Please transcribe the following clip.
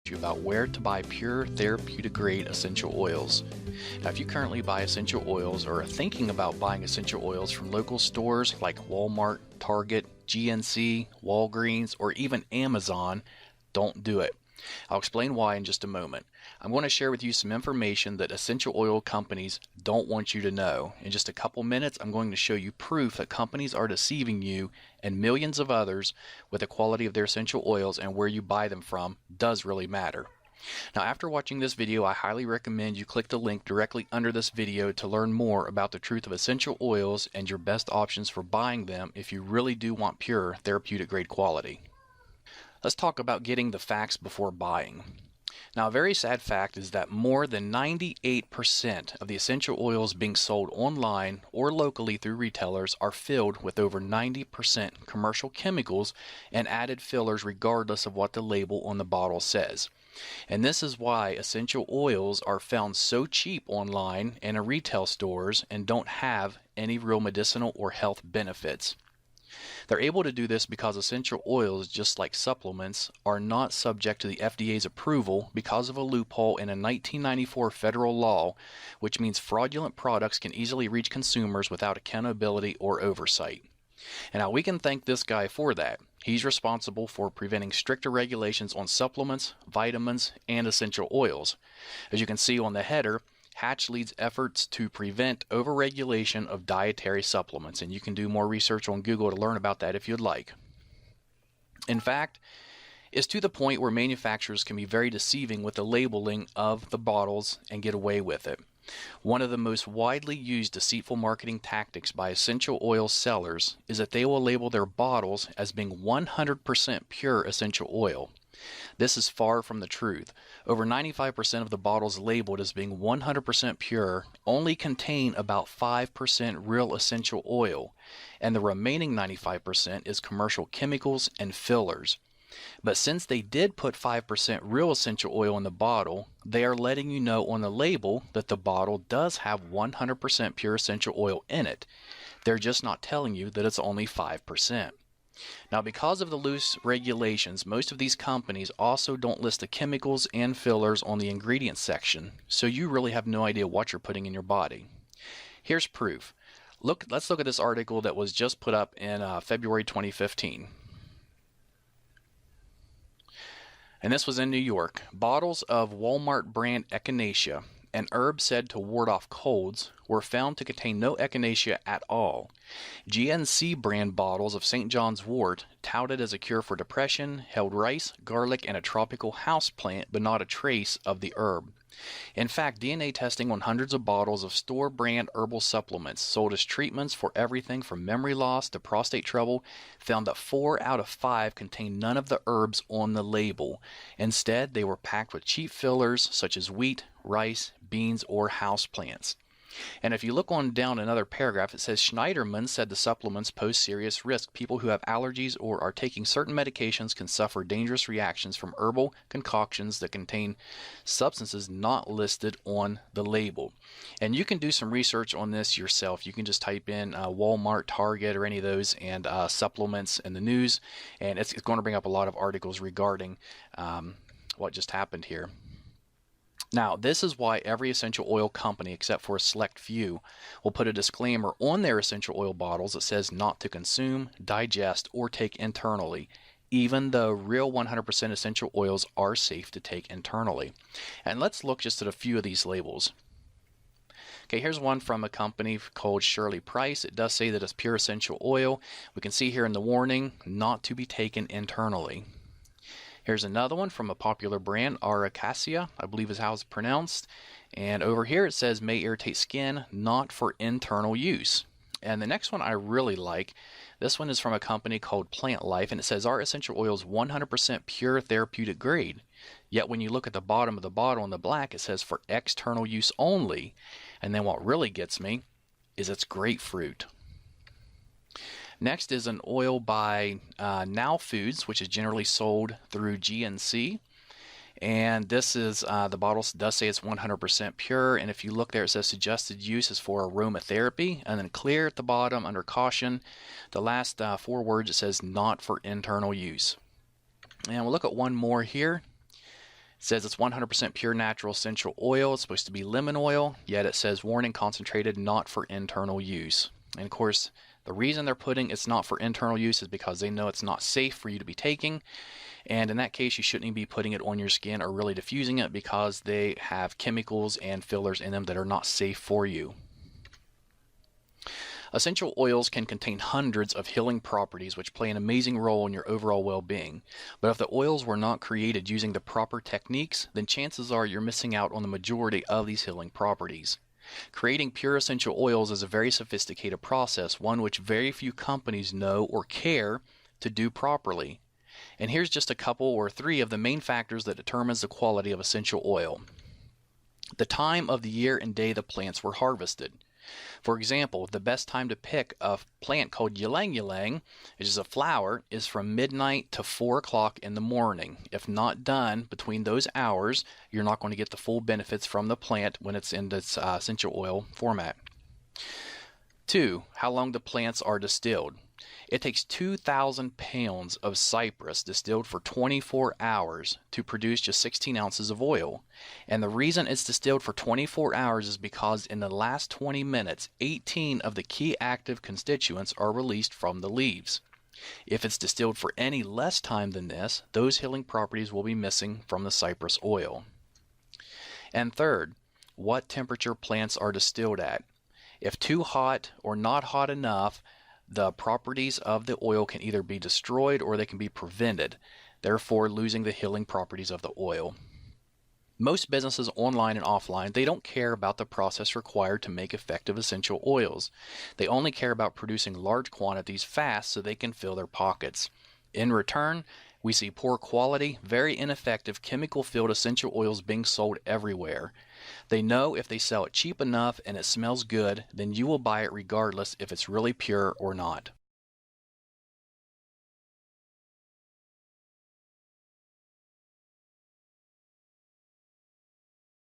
you about where to buy pure therapeutic grade essential oils. Now, if you currently buy essential oils or are thinking about buying essential oils from local stores like Walmart, Target, GNC, Walgreens, or even Amazon, don't do it. I'll explain why in just a moment. I'm going to share with you some information that essential oil companies don't want you to know. In just a couple minutes, I'm going to show you proof that companies are deceiving you and millions of others with the quality of their essential oils, and where you buy them from does really matter. Now, after watching this video, I highly recommend you click the link directly under this video to learn more about the truth of essential oils and your best options for buying them if you really do want pure therapeutic grade quality. Let's talk about getting the facts before buying. Now, a very sad fact is that more than 98% of the essential oils being sold online or locally through retailers are filled with over 90% commercial chemicals and added fillers regardless of what the label on the bottle says. And this is why essential oils are found so cheap online and in retail stores and don't have any real medicinal or health benefits. They're able to do this because essential oils, just like supplements, are not subject to the FDA's approval because of a loophole in a 1994 federal law, which means fraudulent products can easily reach consumers without accountability or oversight. And now we can thank this guy for that. He's responsible for preventing stricter regulations on supplements, vitamins, and essential oils. As you can see on the header, Hatch leads efforts to prevent overregulation of dietary supplements, and you can do more research on Google to learn about that if you'd like. In fact, it's to the point where manufacturers can be very deceiving with the labeling of the bottles and get away with it. One of the most widely used deceitful marketing tactics by essential oil sellers is that they will label their bottles as being 100% pure essential oil. This is far from the truth. Over 95% of the bottles labeled as being 100% pure only contain about 5% real essential oil, and the remaining 95% is commercial chemicals and fillers. But since they did put 5% real essential oil in the bottle, they are letting you know on the label that the bottle does have 100% pure essential oil in it. They're just not telling you that it's only 5%. Now, because of the loose regulations, most of these companies also don't list the chemicals and fillers on the ingredients section, so you really have no idea what you're putting in your body. Here's proof. Let's look at this article that was just put up in February 2015. And this was in New York. Bottles of Walmart brand echinacea, an herb said to ward off colds, were found to contain no echinacea at all. GNC brand bottles of St. John's wort, touted as a cure for depression, held rice, garlic, and a tropical house plant, but not a trace of the herb. In fact, DNA testing on hundreds of bottles of store-brand herbal supplements sold as treatments for everything from memory loss to prostate trouble found that 4 out of 5 contained none of the herbs on the label. Instead, they were packed with cheap fillers such as wheat, rice, beans, or houseplants. And if you look on down another paragraph, it says Schneiderman said the supplements pose serious risk. People who have allergies or are taking certain medications can suffer dangerous reactions from herbal concoctions that contain substances not listed on the label. And you can do some research on this yourself. You can just type in Walmart, Target, or any of those, and supplements in the news, and it's going to bring up a lot of articles regarding what just happened here. Now, this is why every essential oil company, except for a select few, will put a disclaimer on their essential oil bottles that says not to consume, digest, or take internally, even though real 100% essential oils are safe to take internally. And let's look just at a few of these labels. Okay, here's one from a company called Shirley Price. It does say that it's pure essential oil. We can see here in the warning, not to be taken internally. Here's another one from a popular brand, Aracacia, I believe is how it's pronounced. And over here it says may irritate skin, not for internal use. And the next one I really like. This one is from a company called Plant Life, and it says our essential oil is 100% pure therapeutic grade. Yet when you look at the bottom of the bottle in the black, it says for external use only. And then what really gets me is it's grapefruit. Next is an oil by Now Foods, which is generally sold through GNC. And this is, the bottle does say it's 100% pure. And if you look there, it says suggested use is for aromatherapy. And then clear at the bottom under caution. The last 4 words, it says not for internal use. And we'll look at one more here. says it's 100% pure natural essential oil. It's supposed to be lemon oil, yet it says warning concentrated, not for internal use. And of course, the reason they're putting it's not for internal use is because they know it's not safe for you to be taking. And in that case, you shouldn't even be putting it on your skin or really diffusing it because they have chemicals and fillers in them that are not safe for you. Essential oils can contain hundreds of healing properties which play an amazing role in your overall well-being. But if the oils were not created using the proper techniques, then chances are you're missing out on the majority of these healing properties. Creating pure essential oils is a very sophisticated process, one which very few companies know or care to do properly. And here's just a couple or three of the main factors that determines the quality of essential oil. The time of the year and day the plants were harvested. For example, the best time to pick a plant called ylang ylang, which is a flower, is from midnight to 4 o'clock in the morning. If not done between those hours, you're not going to get the full benefits from the plant when it's in this essential oil format. 2. How long the plants are distilled. It takes 2,000 pounds of cypress distilled for 24 hours to produce just 16 ounces of oil. And the reason it's distilled for 24 hours is because in the last 20 minutes, 18 of the key active constituents are released from the leaves. If it's distilled for any less time than this, those healing properties will be missing from the cypress oil. And third, what temperature plants are distilled at. If too hot or not hot enough, the properties of the oil can either be destroyed or they can be prevented, therefore losing the healing properties of the oil. Most businesses online and offline, they don't care about the process required to make effective essential oils. They only care about producing large quantities fast so they can fill their pockets. In return, we see poor quality, very ineffective chemical-filled essential oils being sold everywhere. They know if they sell it cheap enough and it smells good, then you will buy it regardless if it's really pure or not.